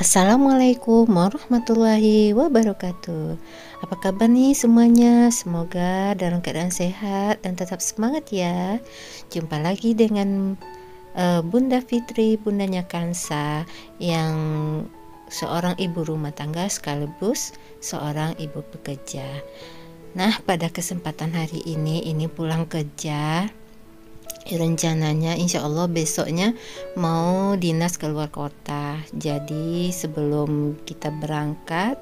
Assalamualaikum warahmatullahi wabarakatuh. Apa kabar nih semuanya? Semoga dalam keadaan sehat dan tetap semangat ya. Jumpa lagi dengan Bunda Fitri, bundanya Kansa, yang seorang ibu rumah tangga sekaligus seorang ibu pekerja. Nah, pada kesempatan hari ini pulang kerja. Rencananya insya Allah besoknya mau dinas keluar kota. Jadi sebelum kita berangkat,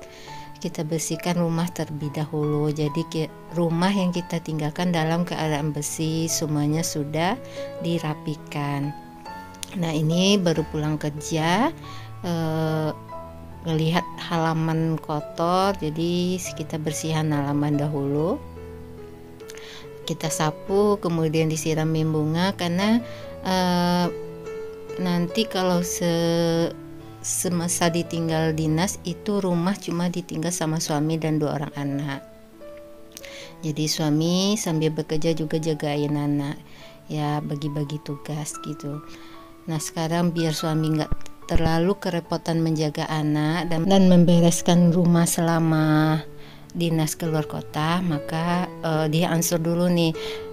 kita bersihkan rumah terlebih dahulu. Jadi rumah yang kita tinggalkan dalam keadaan bersih, semuanya sudah dirapikan. Nah, ini baru pulang kerja, melihat halaman kotor, jadi kita bersihkan halaman dahulu. Kita sapu, kemudian disiramin bunga, karena nanti kalau semasa ditinggal dinas itu rumah cuma ditinggal sama suami dan 2 orang anak. Jadi suami sambil bekerja juga jagain anak, ya bagi-bagi tugas gitu. Nah, sekarang biar suami nggak terlalu kerepotan menjaga anak dan membereskan rumah selama dinas keluar kota, maka dia ansur dulu nih,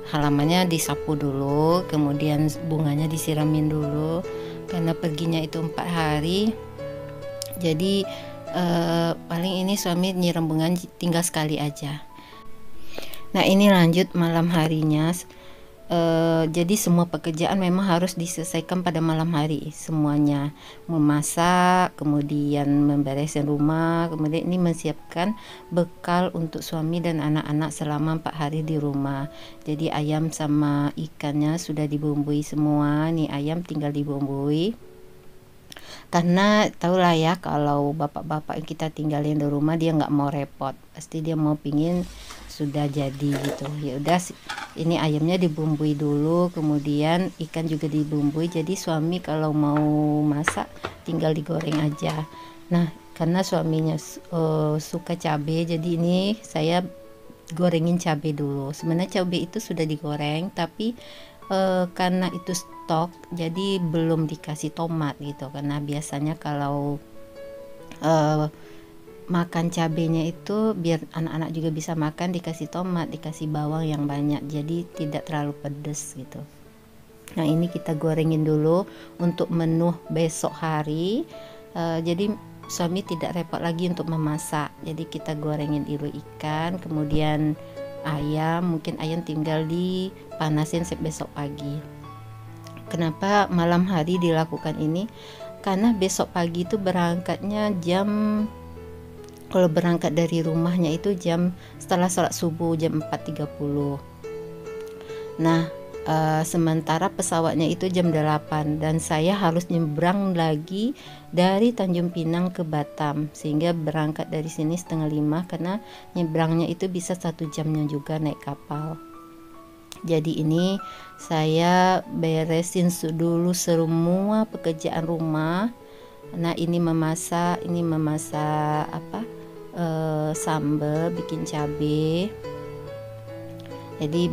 halamannya disapu dulu, kemudian bunganya disiramin dulu, karena perginya itu 4 hari. Jadi paling ini suami nyiram bunga tinggal sekali aja. Nah, ini lanjut malam harinya. Jadi semua pekerjaan memang harus diselesaikan pada malam hari semuanya, memasak, kemudian membereskan rumah, kemudian ini menyiapkan bekal untuk suami dan anak-anak selama 4 hari di rumah. Jadi ayam sama ikannya sudah dibumbui semua, nih ayam tinggal dibumbui, karena tahulah ya kalau bapak-bapak yang kita tinggalin di rumah dia nggak mau repot, pasti dia mau pingin sudah jadi gitu. Ya udah, ini ayamnya dibumbui dulu, kemudian ikan juga dibumbui, jadi suami kalau mau masak tinggal digoreng aja. Nah, karena suaminya suka cabai, jadi ini saya gorengin cabai dulu. Sebenarnya cabai itu sudah digoreng, tapi karena itu stok jadi belum dikasih tomat gitu, karena biasanya kalau makan cabenya itu biar anak-anak juga bisa makan, dikasih tomat, dikasih bawang yang banyak, jadi tidak terlalu pedas gitu. Nah, ini kita gorengin dulu untuk menu besok hari. Jadi suami tidak repot lagi untuk memasak, jadi kita gorengin dulu ikan, kemudian ayam, mungkin ayam tinggal dipanasin besok pagi. Kenapa malam hari dilakukan ini? Karena besok pagi itu berangkatnya kalau berangkat dari rumahnya itu setelah sholat subuh jam 4.30. Nah, sementara pesawatnya itu jam 8 dan saya harus nyebrang lagi dari Tanjung Pinang ke Batam, sehingga berangkat dari sini 4:30, karena nyebrangnya itu bisa 1 jamnya juga naik kapal. Jadi ini saya beresin dulu semua pekerjaan rumah. Nah, ini memasak sambal, bikin cabai. Jadi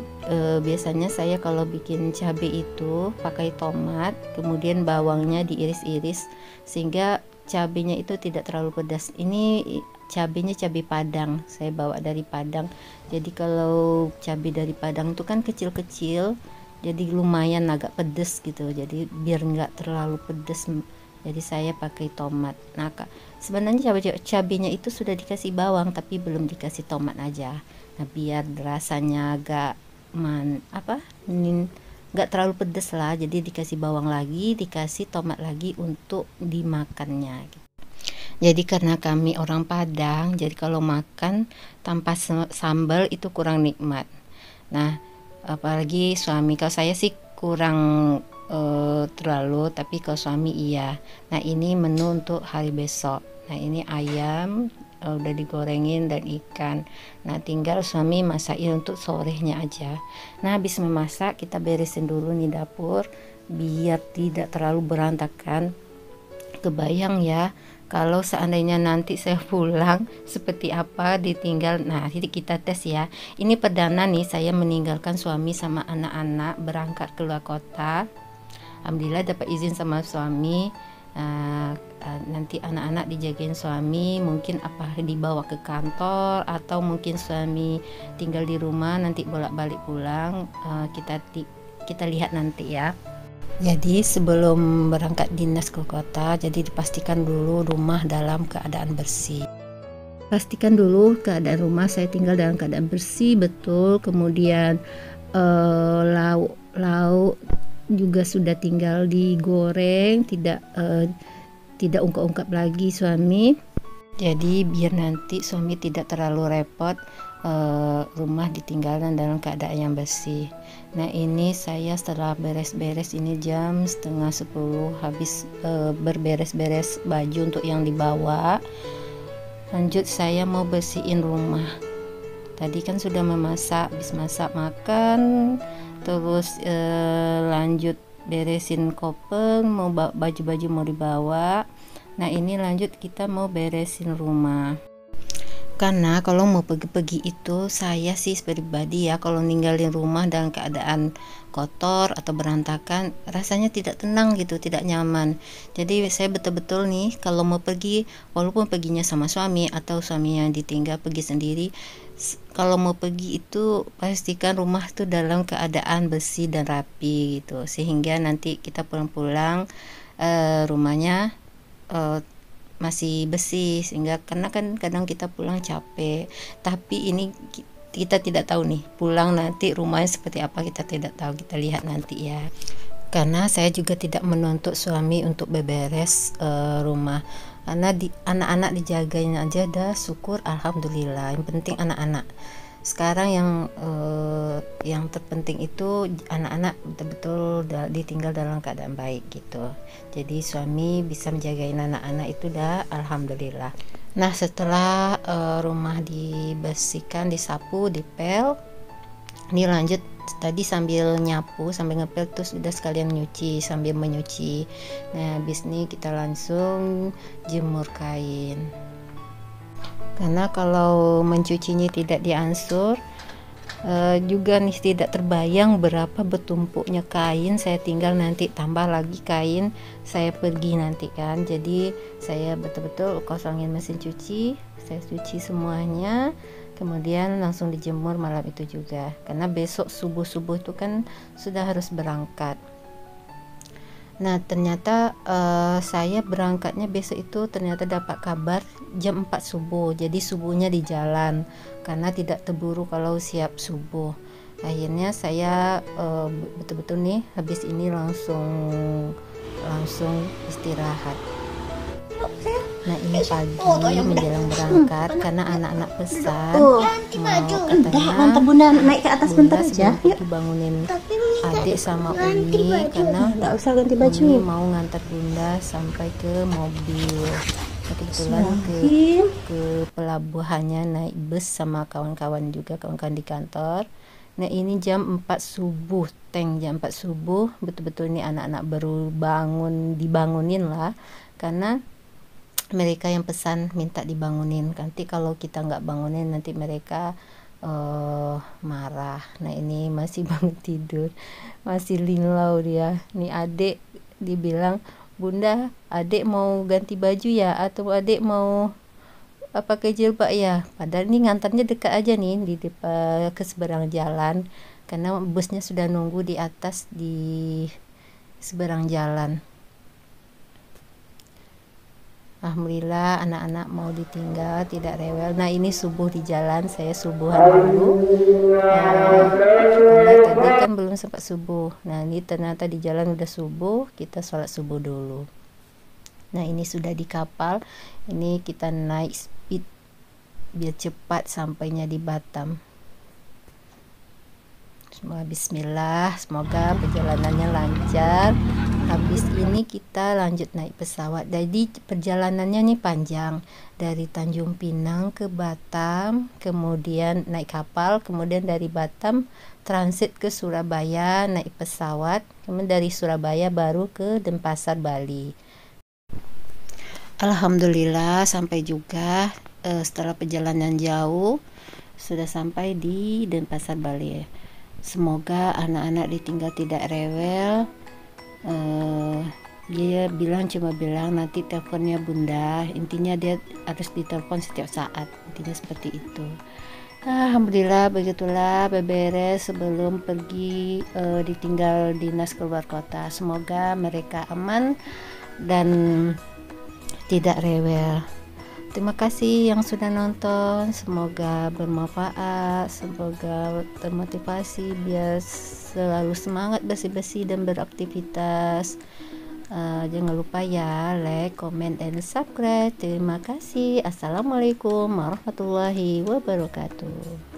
biasanya saya kalau bikin cabai itu pakai tomat, kemudian bawangnya diiris-iris sehingga cabainya itu tidak terlalu pedas. Ini cabainya cabai Padang, saya bawa dari Padang. Jadi kalau cabai dari Padang itu kan kecil-kecil, jadi lumayan agak pedas gitu. Jadi biar nggak terlalu pedas, jadi saya pakai tomat. Nah, sebenarnya cabainya itu sudah dikasih bawang tapi belum dikasih tomat aja. Nah, biar rasanya agak nggak terlalu pedas lah, jadi dikasih bawang lagi, dikasih tomat lagi untuk dimakannya gitu. Jadi karena kami orang Padang, jadi kalau makan tanpa sambal itu kurang nikmat. Nah, apalagi suami, kalau saya sih kurang terlalu, tapi kalau suami iya. Nah, ini menu untuk hari besok. Nah, ini ayam udah digorengin dan ikan. Nah, tinggal suami masakin untuk sorenya aja. Nah, habis memasak kita beresin dulu nih dapur biar tidak terlalu berantakan. Kebayang ya kalau seandainya nanti saya pulang seperti apa ditinggal. Nah, jadi kita tes ya. Ini perdana nih saya meninggalkan suami sama anak-anak berangkat keluar kota. Alhamdulillah dapat izin sama suami. Nanti anak-anak dijagain suami, mungkin apa dibawa ke kantor, atau mungkin suami tinggal di rumah nanti bolak-balik pulang. Kita lihat nanti ya. Jadi sebelum berangkat dinas ke kota, jadi dipastikan dulu rumah dalam keadaan bersih. Pastikan dulu keadaan rumah saya tinggal dalam keadaan bersih betul. Kemudian lauk juga sudah tinggal digoreng, tidak ungkap-ungkap lagi suami. Jadi biar nanti suami tidak terlalu repot, rumah ditinggalkan dalam keadaan yang bersih. Nah ini saya setelah beres-beres, ini jam 9:30 habis berberes-beres baju untuk yang dibawa. Lanjut saya mau bersihin rumah. Tadi kan sudah memasak, habis masak makan, terus lanjut beresin koper, mau baju-baju mau dibawa. Nah ini lanjut kita mau beresin rumah. Karena kalau mau pergi-pergi itu saya sih pribadi ya, kalau ninggalin rumah dalam keadaan kotor atau berantakan rasanya tidak tenang gitu, tidak nyaman. Jadi saya betul-betul nih kalau mau pergi, walaupun perginya sama suami atau suami yang ditinggal pergi sendiri, kalau mau pergi itu pastikan rumah tuh dalam keadaan bersih dan rapi gitu, sehingga nanti kita pulang-pulang rumahnya masih bersih, sehingga karena kan kadang kita pulang capek, tapi ini kita tidak tahu nih pulang nanti rumahnya seperti apa, kita tidak tahu, kita lihat nanti ya. Karena saya juga tidak menuntut suami untuk beberes rumah, karena anak-anak dijagain aja dah syukur, alhamdulillah. Yang penting anak-anak sekarang yang terpenting itu anak-anak betul-betul ditinggal dalam keadaan baik gitu. Jadi suami bisa menjagain anak-anak itu dah alhamdulillah. Nah setelah rumah dibersihkan, disapu, dipel, ini lanjut tadi sambil nyapu, sambil ngepel, terus udah sekalian nyuci sambil menyuci. Nah habis ini kita langsung jemur kain. Karena kalau mencucinya tidak diansur juga nih tidak terbayang berapa bertumpuknya kain, saya tinggal nanti tambah lagi kain saya pergi nanti kan. Jadi saya betul-betul kosongin mesin cuci, saya cuci semuanya, kemudian langsung dijemur malam itu juga, karena besok subuh-subuh itu kan sudah harus berangkat. Nah ternyata saya berangkatnya besok itu ternyata dapat kabar jam 4 subuh, jadi subuhnya di jalan karena tidak terburu kalau siap subuh. Akhirnya saya betul-betul nih habis ini langsung istirahat. Nah ini pagi menjelang berangkat, karena anak-anak pesan katanya Bunda naik ke atas bentar aja, yuk dibangunin adik sama Umi, karena nggak usah ganti baju. Umi mau ngantar Bunda sampai ke mobil. Kebetulan ke pelabuhannya naik bus sama kawan-kawan juga, kawan-kawan di kantor. Nah ini jam 4 subuh, jam 4 subuh betul-betul ini anak-anak baru dibangunin lah, karena mereka yang pesan minta dibangunin. Nanti kalau kita nggak bangunin nanti mereka marah. Nah ini masih bangun tidur, masih linlau dia. Nih adik dibilang, Bunda adik mau ganti baju ya, atau adik mau pakai jilbab ya. Padahal ini ngantarnya dekat aja nih di depan ke seberang jalan, karena busnya sudah nunggu di atas di seberang jalan. Alhamdulillah anak-anak mau ditinggal tidak rewel. Nah ini subuh di jalan, saya subuhan dulu karena tadi kan belum sempat subuh. Nah ini ternyata di jalan udah subuh, kita sholat subuh dulu. Nah ini sudah di kapal, ini kita naik speed biar cepat sampainya di Batam. Semoga bismillah, semoga perjalanannya lancar. Habis ini kita lanjut naik pesawat. Jadi perjalanannya nih panjang, dari Tanjung Pinang ke Batam, kemudian naik kapal, kemudian dari Batam transit ke Surabaya naik pesawat, kemudian dari Surabaya baru ke Denpasar, Bali. Alhamdulillah sampai juga setelah perjalanan jauh sudah sampai di Denpasar, Bali. Semoga anak-anak ditinggal tidak rewel. Dia cuma bilang nanti teleponnya bunda, intinya dia harus ditelepon setiap saat, intinya seperti itu. Alhamdulillah begitulah beberes sebelum pergi ditinggal dinas keluar kota. Semoga mereka aman dan tidak rewel. Terima kasih yang sudah nonton, semoga bermanfaat, semoga termotivasi biar selalu semangat bersih-bersih dan beraktivitas. Jangan lupa ya like, comment, dan subscribe. Terima kasih. Assalamualaikum warahmatullahi wabarakatuh.